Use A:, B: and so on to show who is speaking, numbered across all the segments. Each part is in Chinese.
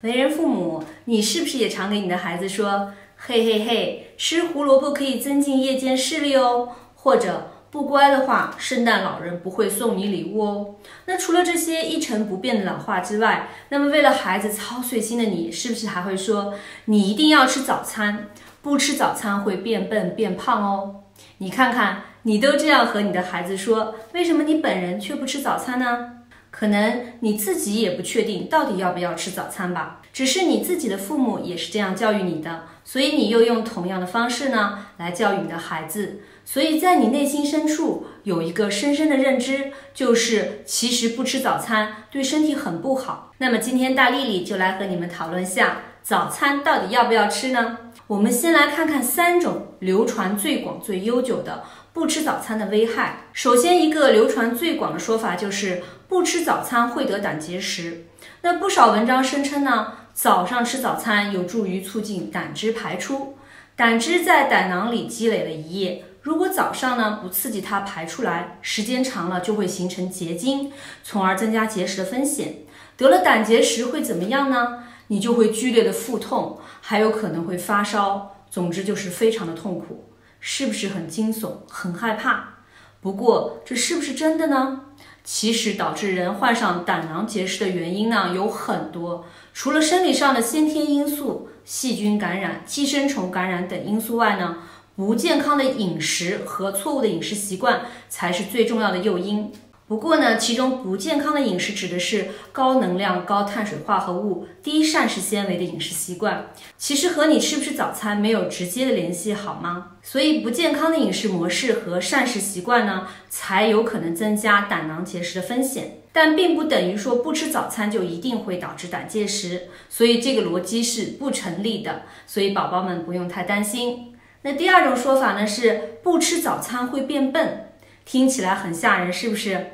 A: 为人父母，你是不是也常给你的孩子说，嘿嘿嘿，吃胡萝卜可以增进夜间视力哦，或者不乖的话，圣诞老人不会送你礼物哦。那除了这些一成不变的老话之外，那么为了孩子操碎心的你，是不是还会说，你一定要吃早餐，不吃早餐会变笨变胖哦？你看看，你都这样和你的孩子说，为什么你本人却不吃早餐呢？可能你自己也不确定到底要不要吃早餐吧，只是你自己的父母也是这样教育你的，所以你又用同样的方式呢来教育你的孩子，所以在你内心深处有一个深深的认知，就是其实不吃早餐对身体很不好。那么今天大丽丽就来和你们讨论下，早餐到底要不要吃呢？我们先来看看3种流传最广最悠久的不吃早餐的危害。首先，一个流传最广的说法就是不吃早餐会得胆结石。那不少文章声称呢，早上吃早餐有助于促进胆汁排出。胆汁在胆囊里积累了一夜，如果早上呢不刺激它排出来，时间长了就会形成结晶，从而增加结石的风险。得了胆结石会怎么样呢？你就会剧烈的腹痛，还有可能会发烧，总之就是非常的痛苦。是不是很惊悚，很害怕？不过这是不是真的呢？其实导致人患上胆囊结石的原因呢有很多，除了生理上的先天因素、细菌感染、寄生虫感染等因素外呢，不健康的饮食和错误的饮食习惯才是最重要的诱因。不过呢，其中不健康的饮食指的是高能量、高碳水化合物、低膳食纤维的饮食习惯，其实和你吃不吃早餐没有直接的联系，好吗？所以不健康的饮食模式和膳食习惯呢，才有可能增加胆囊结石的风险，但并不等于说不吃早餐就一定会导致胆结石，所以这个逻辑是不成立的，所以宝宝们不用太担心。那第2种说法呢是不吃早餐会变笨，听起来很吓人，是不是？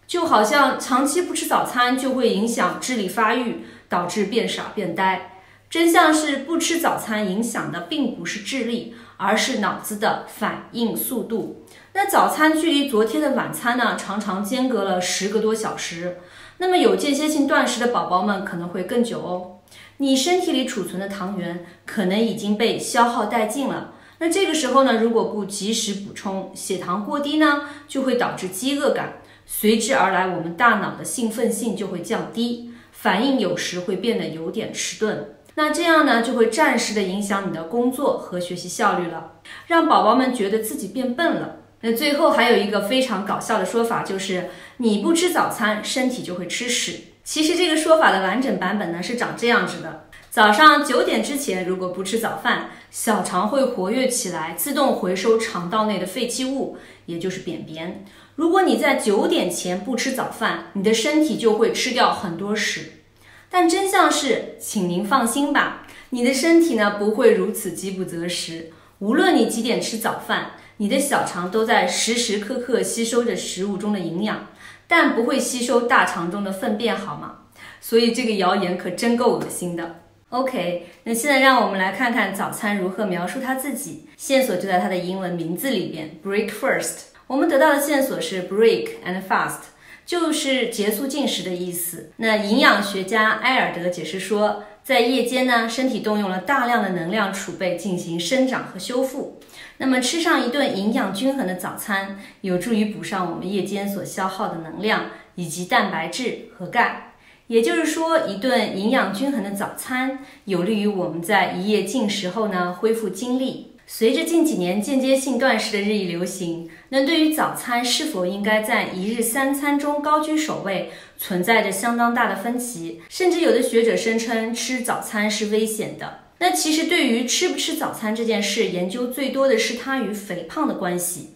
A: 就好像长期不吃早餐就会影响智力发育，导致变傻变呆。真相是不吃早餐影响的并不是智力，而是脑子的反应速度。那早餐距离昨天的晚餐呢，常常间隔了10个多小时。那么有间歇性断食的宝宝们可能会更久哦。你身体里储存的糖原可能已经被消耗殆尽了。那这个时候呢，如果不及时补充，血糖过低呢，就会导致饥饿感。随之而来，我们大脑的兴奋性就会降低，反应有时会变得有点迟钝。那这样呢，就会暂时的影响你的工作和学习效率了，让宝宝们觉得自己变笨了。那最后还有一个非常搞笑的说法，就是你不吃早餐，身体就会吃屎。其实这个说法的完整版本呢是长这样子的：早上9点之前如果不吃早饭，小肠会活跃起来，自动回收肠道内的废弃物，也就是便便。如果你在9点前不吃早饭，你的身体就会吃掉很多屎。但真相是，请您放心吧，你的身体呢不会如此饥不择食。无论你几点吃早饭，你的小肠都在时时刻刻吸收着食物中的营养，但不会吸收大肠中的粪便，好吗？所以这个谣言可真够恶心的。OK， 那现在让我们来看看早餐如何描述它自己，线索就在它的英文名字里边 ，breakfast。我们得到的线索是 break and fast， 就是结束进食的意思。那营养学家埃尔德解释说，在夜间呢，身体动用了大量的能量储备进行生长和修复。那么吃上一顿营养均衡的早餐，有助于补上我们夜间所消耗的能量，以及蛋白质和钙。也就是说，一顿营养均衡的早餐，有利于我们在一夜进食后呢恢复精力。随着近几年间接性断食的日益流行，那对于早餐是否应该在一日3餐中高居首位，存在着相当大的分歧，甚至有的学者声称吃早餐是危险的。那其实对于吃不吃早餐这件事，研究最多的是它与肥胖的关系。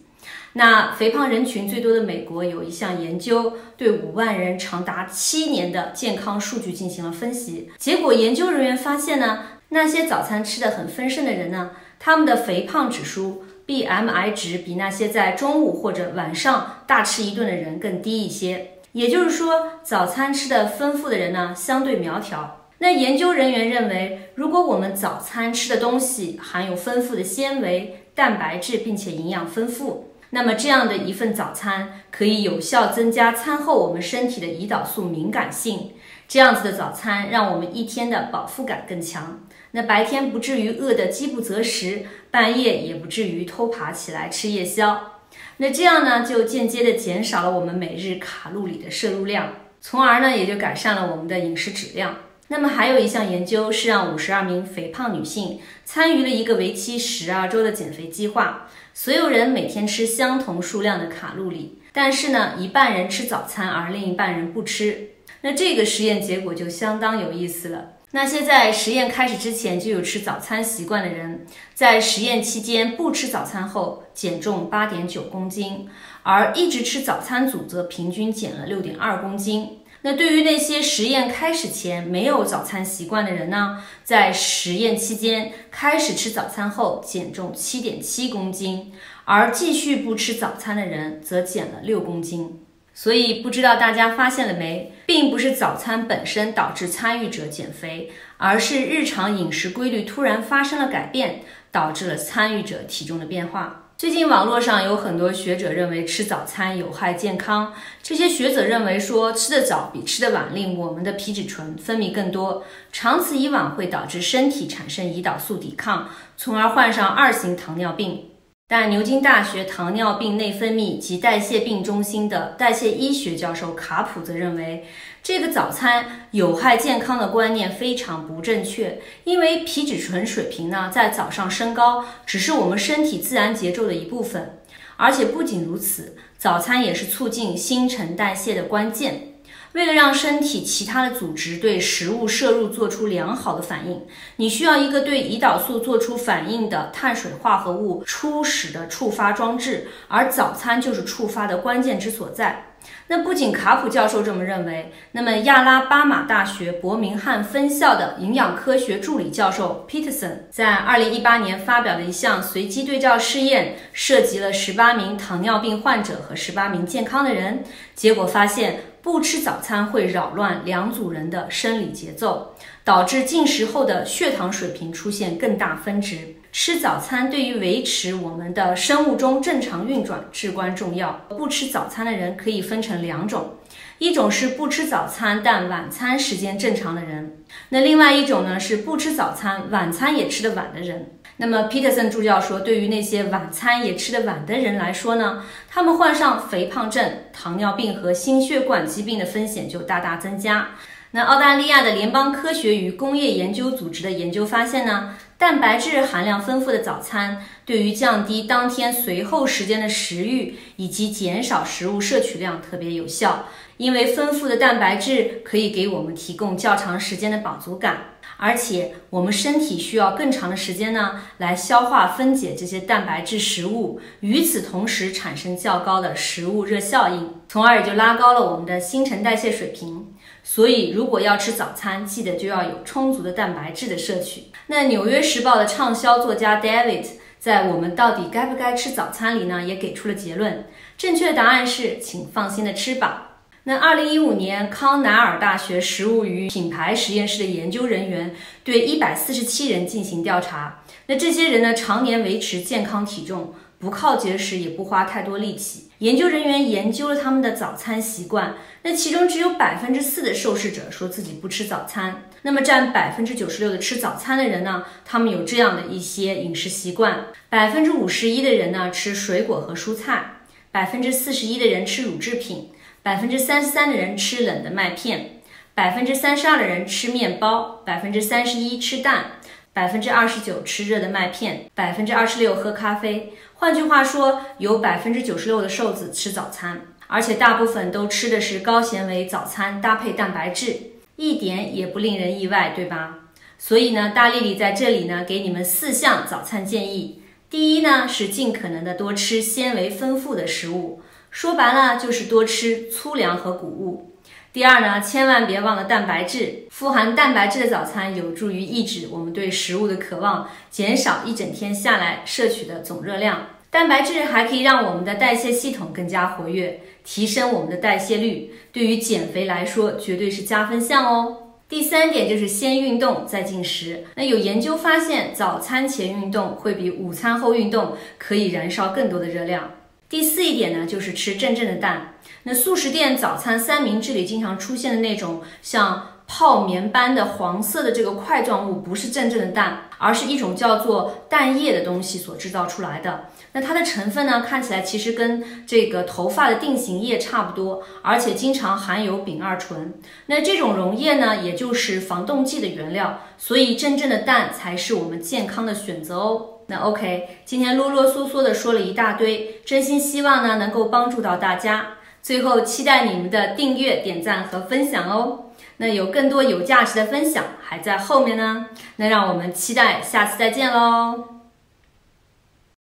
A: 那肥胖人群最多的美国有一项研究，对5万人长达7年的健康数据进行了分析，结果研究人员发现呢，那些早餐吃得很丰盛的人呢，他们的肥胖指数 BMI 值比那些在中午或者晚上大吃一顿的人更低一些。也就是说，早餐吃得丰富的人呢，相对苗条。那研究人员认为，如果我们早餐吃的东西含有丰富的纤维、蛋白质，并且营养丰富，那么这样的一份早餐可以有效增加餐后我们身体的胰岛素敏感性，这样子的早餐让我们一天的饱腹感更强，那白天不至于饿得饥不择食，半夜也不至于偷爬起来吃夜宵。那这样呢，就间接的减少了我们每日卡路里的摄入量，从而呢也就改善了我们的饮食质量。那么还有一项研究是让52名肥胖女性参与了一个为期12周的减肥计划，所有人每天吃相同数量的卡路里，但是呢，一半人吃早餐，而另一半人不吃。那这个实验结果就相当有意思了。那些在实验开始之前就有吃早餐习惯的人，在实验期间不吃早餐后减重 8.9 公斤，而一直吃早餐组则平均减了 6.2 公斤。那对于那些实验开始前没有早餐习惯的人呢，在实验期间开始吃早餐后减重 7.7 公斤，而继续不吃早餐的人则减了6公斤。所以不知道大家发现了没，并不是早餐本身导致参与者减肥，而是日常饮食规律突然发生了改变，导致了参与者体重的变化。最近网络上有很多学者认为吃早餐有害健康，这些学者认为说吃得早比吃得晚令我们的皮质醇分泌更多，长此以往会导致身体产生胰岛素抵抗，从而患上2型糖尿病。但牛津大学糖尿病内分泌及代谢病中心的代谢医学教授卡普则认为，这个早餐有害健康的观念非常不正确，因为皮质醇水平呢在早上升高只是我们身体自然节奏的一部分，而且不仅如此，早餐也是促进新陈代谢的关键。为了让身体其他的组织对食物摄入做出良好的反应，你需要一个对胰岛素做出反应的碳水化合物初始的触发装置，而早餐就是触发的关键之所在。那不仅卡普教授这么认为，那么亚拉巴马大学伯明翰分校的营养科学助理教授 Peterson 在2018年发表的一项随机对照试验，涉及了18名糖尿病患者和18名健康的人，结果发现不吃早餐会扰乱两组人的生理节奏，导致进食后的血糖水平出现更大分值。吃早餐对于维持我们的生物钟正常运转至关重要。不吃早餐的人可以分成2种，一种是不吃早餐但晚餐时间正常的人，那另外一种呢是不吃早餐晚餐也吃得晚的人。那么 Peterson 助教说，对于那些晚餐也吃得晚的人来说呢，他们患上肥胖症、糖尿病和心血管疾病的风险就大大增加。那澳大利亚的联邦科学与工业研究组织的研究发现呢，蛋白质含量丰富的早餐对于降低当天随后时间的食欲以及减少食物摄取量特别有效，因为丰富的蛋白质可以给我们提供较长时间的饱足感，而且我们身体需要更长的时间呢来消化分解这些蛋白质食物，与此同时产生较高的食物热效应，从而也就拉高了我们的新陈代谢水平。所以如果要吃早餐，记得就要有充足的蛋白质的摄取。那纽约时报的畅销作家 David 在我们到底该不该吃早餐里呢也给出了结论，正确的答案是请放心的吃吧。那2015年康奈尔大学食物与品牌实验室的研究人员对147人进行调查，那这些人呢常年维持健康体重，不靠节食也不花太多力气。研究人员研究了他们的早餐习惯，那其中只有 4% 的受试者说自己不吃早餐，那么占 96% 的吃早餐的人呢，他们有这样的一些饮食习惯。 51% 的人呢吃水果和蔬菜， 41% 的人吃乳制品， 33% 的人吃冷的麦片， 32% 的人吃面包， 31% 吃蛋， 29% 吃热的麦片， 26% 喝咖啡。换句话说，有 96% 的瘦子吃早餐，而且大部分都吃的是高纤维早餐搭配蛋白质，一点也不令人意外，对吧？所以呢，大丽丽在这里呢给你们4项早餐建议。第一呢是尽可能的多吃纤维丰富的食物，说白了就是多吃粗粮和谷物。第二呢，千万别忘了蛋白质，富含蛋白质的早餐有助于抑制我们对食物的渴望，减少一整天下来摄取的总热量。蛋白质还可以让我们的代谢系统更加活跃，提升我们的代谢率，对于减肥来说绝对是加分项哦。第3点就是先运动再进食。那有研究发现，早餐前运动会比午餐后运动可以燃烧更多的热量。第4一点呢，就是吃真正的蛋。那速食店早餐三明治里经常出现的那种像泡棉般的黄色的这个块状物不是真正的氮，而是一种叫做氮液的东西所制造出来的。那它的成分呢，看起来其实跟这个头发的定型液差不多，而且经常含有丙二醇。那这种溶液呢，也就是防冻剂的原料，所以真正的氮才是我们健康的选择哦。那 OK， 今天啰啰嗦嗦的说了一大堆，真心希望呢能够帮助到大家。最后期待你们的订阅、点赞和分享哦。那有更多有价值的分享还在后面呢，那让我们期待下次再见喽。